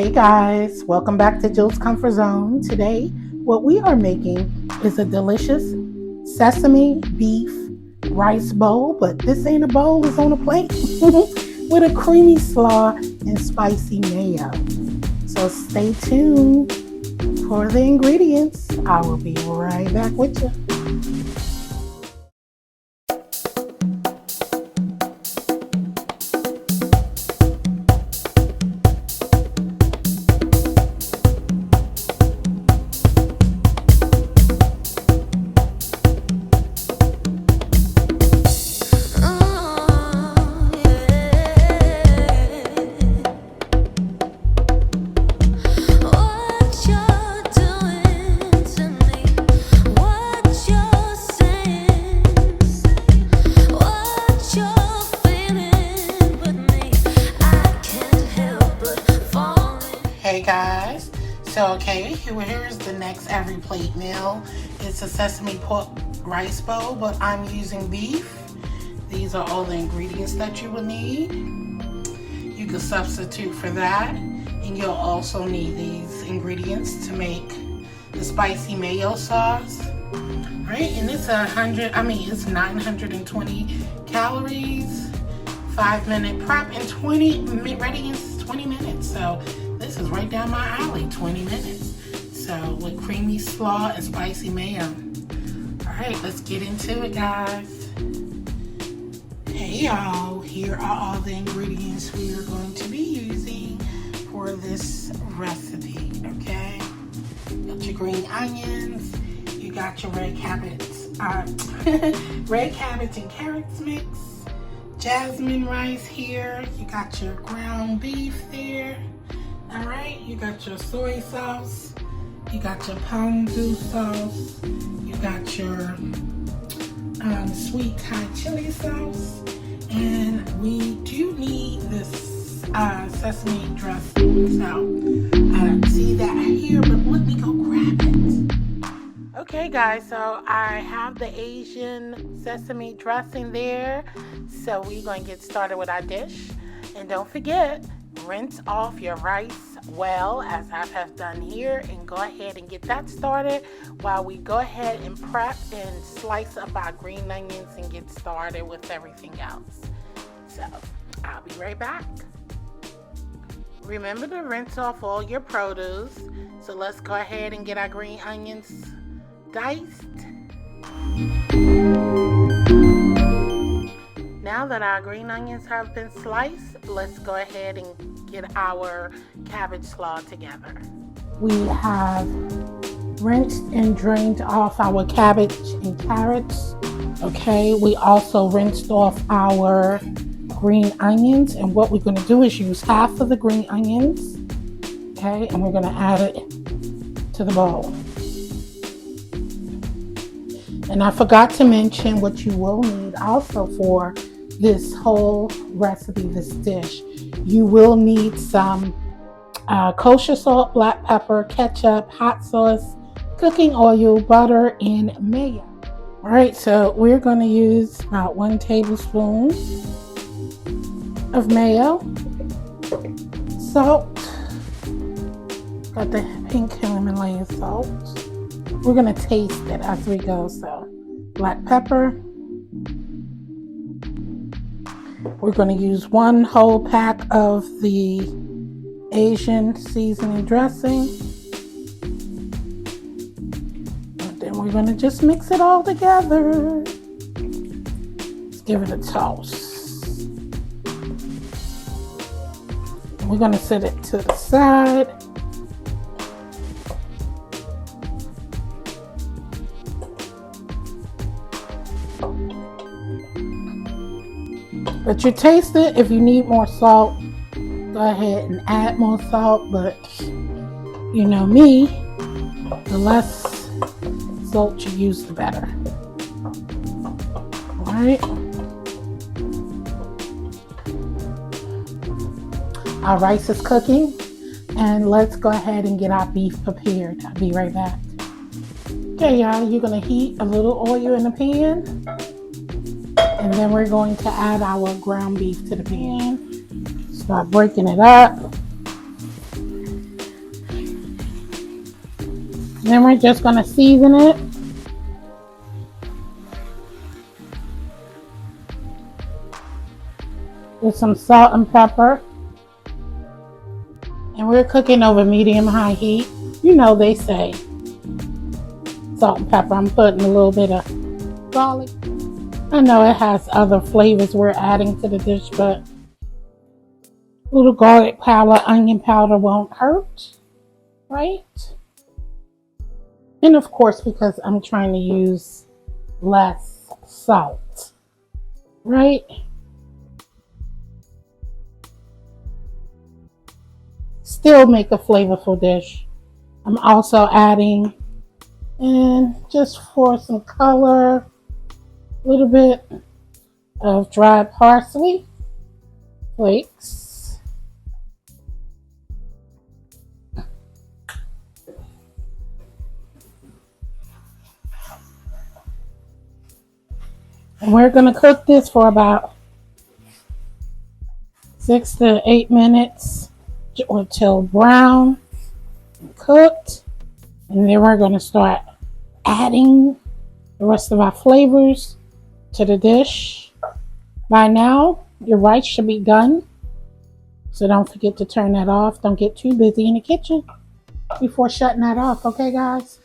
Hey guys, welcome back to Jill's Comfort Zone. Today, what we are making is a delicious sesame beef rice bowl, but this ain't a bowl, it's on a plate with a creamy slaw and spicy mayo. So stay tuned for the ingredients. I will be right back with you. Hey guys, so here's the next EveryPlate meal. It's a sesame pork rice bowl, but I'm using beef. These are all the ingredients that you will need. You can substitute for that, and you'll also need these ingredients to make the spicy mayo sauce. Right, and it's it's 920 calories, 5-minute prep, and ready in 20 minutes. So this is right down my alley, 20 minutes. So with creamy slaw and spicy mayo. All right, let's get into it, guys. Hey y'all, here are all the ingredients we are going to be using for this recipe, okay? You got your green onions, you got your red cabbage and carrots mix, jasmine rice here, you got your ground beef there. All right, you got your soy sauce, you got your ponzu sauce, you got your sweet Thai chili sauce, and we do need this sesame dressing. So I don't see that here, but let me go grab it. Okay guys, so I have the Asian sesame dressing there. So we're going to get started with our dish. And don't forget, rinse off your rice well, as I have done here, and go ahead and get that started while we go ahead and prep and slice up our green onions and get started with everything else. So I'll be right back. Remember to rinse off all your produce. So let's go ahead and get our green onions diced. Now that our green onions have been sliced, let's go ahead and get our cabbage slaw together. We have rinsed and drained off our cabbage and carrots. Okay, we also rinsed off our green onions, and what we're going to do is use half of the green onions, okay, and we're going to add it to the bowl. And I forgot to mention what you will need also for this whole recipe, this dish. You will need some kosher salt, black pepper, ketchup, hot sauce, cooking oil, butter, and mayo. All right, so we're going to use about 1 tablespoon of mayo, salt, got the pink Himalayan salt. We're going to taste it as we go. So black pepper. We're going to use 1 whole pack of the Asian seasoning dressing. And then we're going to just mix it all together. Let's give it a toast. We're going to set it to the side. But you taste it. If you need more salt, go ahead and add more salt. But you know me, the less salt you use, the better. All right. Our rice is cooking, and let's go ahead and get our beef prepared. I'll be right back. Okay, y'all, you're going to heat a little oil in the pan, and then we're going to add our ground beef to the pan. Start breaking it up. Then we're just going to season it. With some salt and pepper. And we're cooking over medium-high heat. You know they say salt and pepper. I'm putting a little bit of garlic. I know it has other flavors we're adding to the dish, but a little garlic powder, onion powder won't hurt, right? And of course, because I'm trying to use less salt, right? Still make a flavorful dish. I'm also adding, and just for some color, a little bit of dried parsley flakes. And we're going to cook this for about 6 to 8 minutes until brown and cooked. And then we're going to start adding the rest of our flavors to the dish. By now, your rice should be done. So don't forget to turn that off. Don't get too busy in the kitchen before shutting that off. Okay, guys?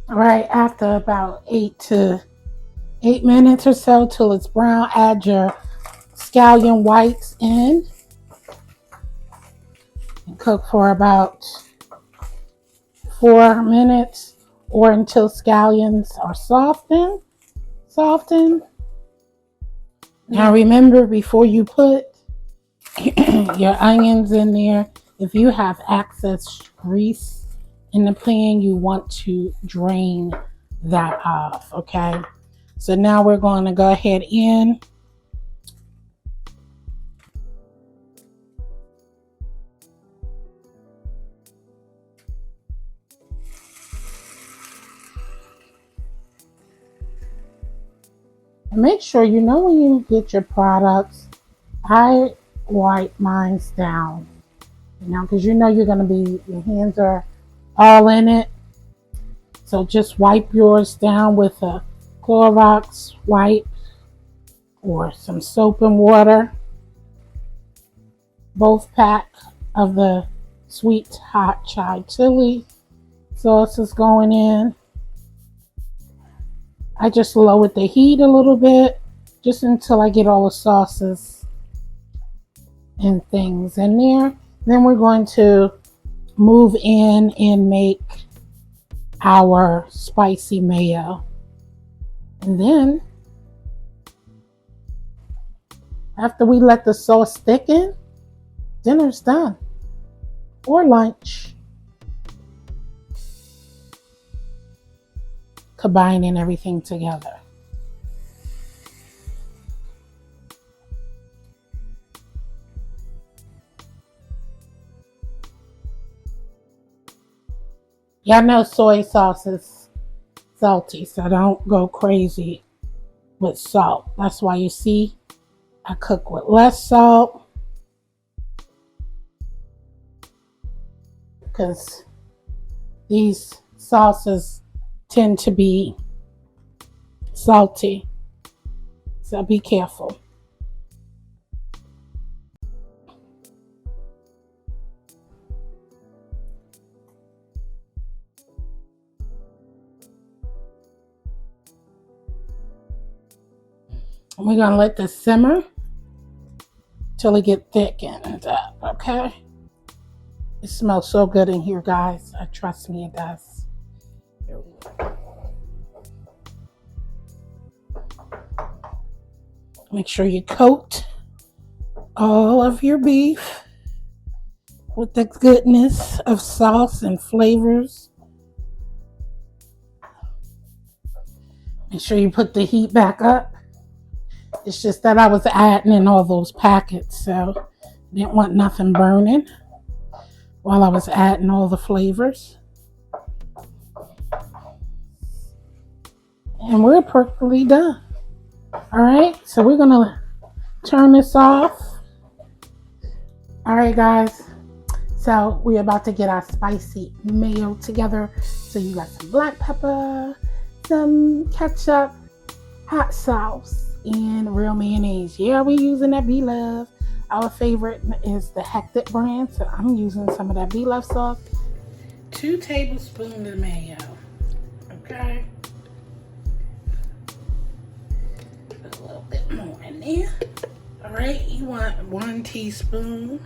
All right, after about 8 minutes or so till it's brown, add your scallion whites in. And cook for about 4 minutes or until scallions are softened. Now remember, before you put your onions in there, if you have excess grease in the pan, you want to drain that off, okay? So now we're going to go ahead in. Make sure, you know, when you get your products, I wipe mine down, you know, because you know you're going to be, your hands are all in it. So just wipe yours down with a Clorox wipe or some soap and water. Both pack of the sweet hot chai chili sauce is going in. I just lowered the heat a little bit just until I get all the sauces and things in there. Then we're going to move in and make our spicy mayo. And then after we let the sauce thicken, dinner's done. Or lunch. Combining everything together. Y'all know soy sauce is salty, so don't go crazy with salt. That's why you see I cook with less salt, because these sauces tend to be salty, so be careful. And we're gonna let this simmer till it get thickened up, okay? It smells so good in here, guys. Trust me, it does. Make sure you coat all of your beef with the goodness of sauce and flavors. Make sure you put the heat back up. It's just that I was adding in all those packets, so I didn't want nothing burning while I was adding all the flavors. And we're perfectly done. All right, so we're gonna turn this off. All right, guys. So we're about to get our spicy mayo together. So you got some black pepper, some ketchup, hot sauce, and real mayonnaise. Yeah, we're using that B-Love. Our favorite is the Hectic brand, so I'm using some of that B-Love sauce. 2 tablespoons of mayo. Okay. Put a little bit more in there. All right, you want 1 teaspoon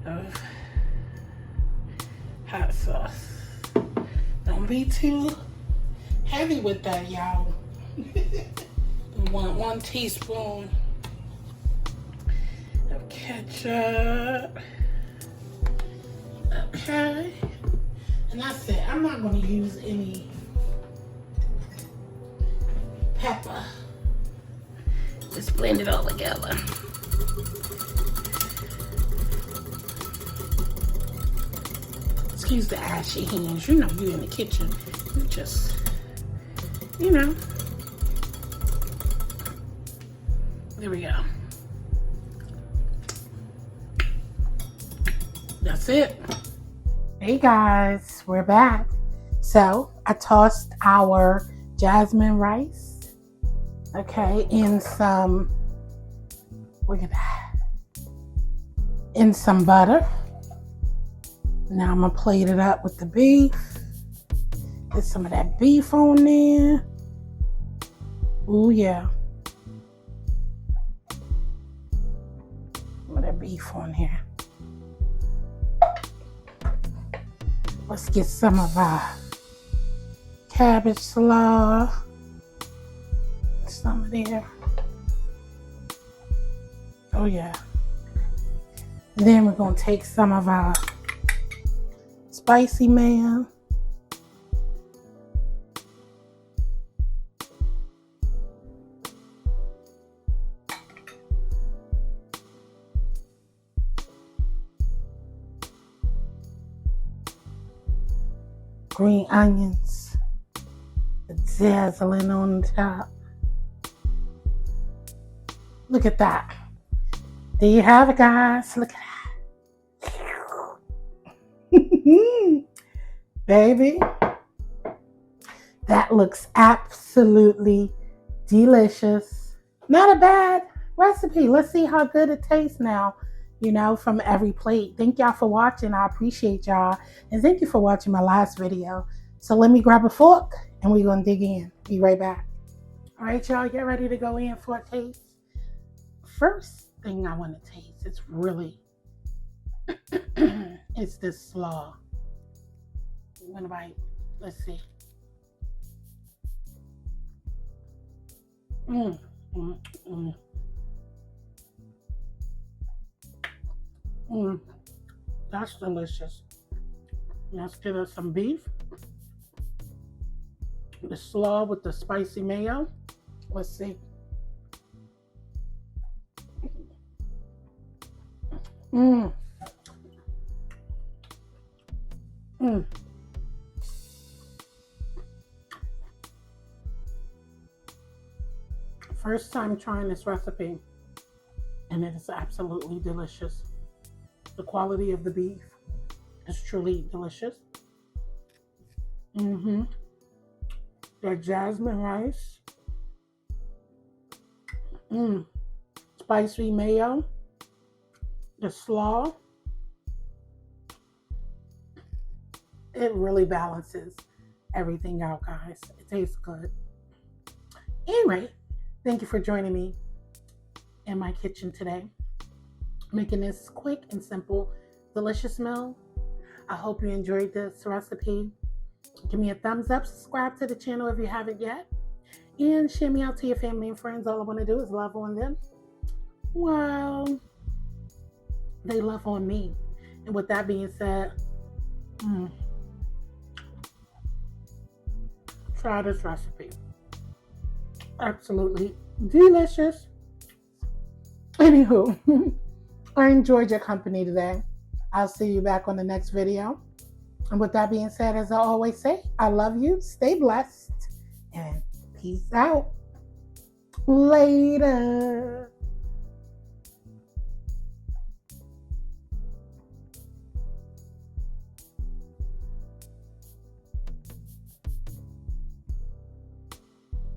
of hot sauce. Don't be too heavy with that, y'all. You want 1 teaspoon of ketchup. Okay. And that's it. I'm not going to use any pepper. Just blend it all together. Excuse the ashy hands. You know you're in the kitchen. You just, you know. There we go. That's it. Hey guys, we're back. So I tossed our jasmine rice, okay, in some, look at that, in some butter. Now I'm gonna plate it up with the beef. Get some of that beef on there. Ooh yeah. Some of that beef on here. Let's get some of our cabbage slaw. Some of there. Oh yeah. And then we're gonna take some of our spicy mayo. Green onions, dazzling on top. Look at that. There you have it, guys. Look at that. Baby, that looks absolutely delicious. Not a bad recipe. Let's see how good it tastes now, you know, from EveryPlate. Thank y'all for watching. I appreciate y'all. And thank you for watching my last video. So let me grab a fork and we're going to dig in. Be right back. All right, y'all, get ready to go in for a taste. First thing I want to taste, it's really, it's this slaw. I'm going to bite. Let's see. That's delicious. Let's get us some beef. The slaw with the spicy mayo. Let's see. First time trying this recipe, and it is absolutely delicious. The quality of the beef is truly delicious. That jasmine rice. Spicy mayo. The slaw. It really balances everything out, guys. It tastes good. Anyway, thank you for joining me in my kitchen today, making this quick and simple, delicious meal. I hope you enjoyed this recipe. Give me a thumbs up, subscribe to the channel if you haven't yet, and share me out to your family and friends. All I want to do is love on them while they love on me. And with that being said, try this recipe. Absolutely delicious. Anywho, I enjoyed your company today. I'll see you back on the next video. And with that being said, as I always say, I love you, stay blessed, and peace out. Later.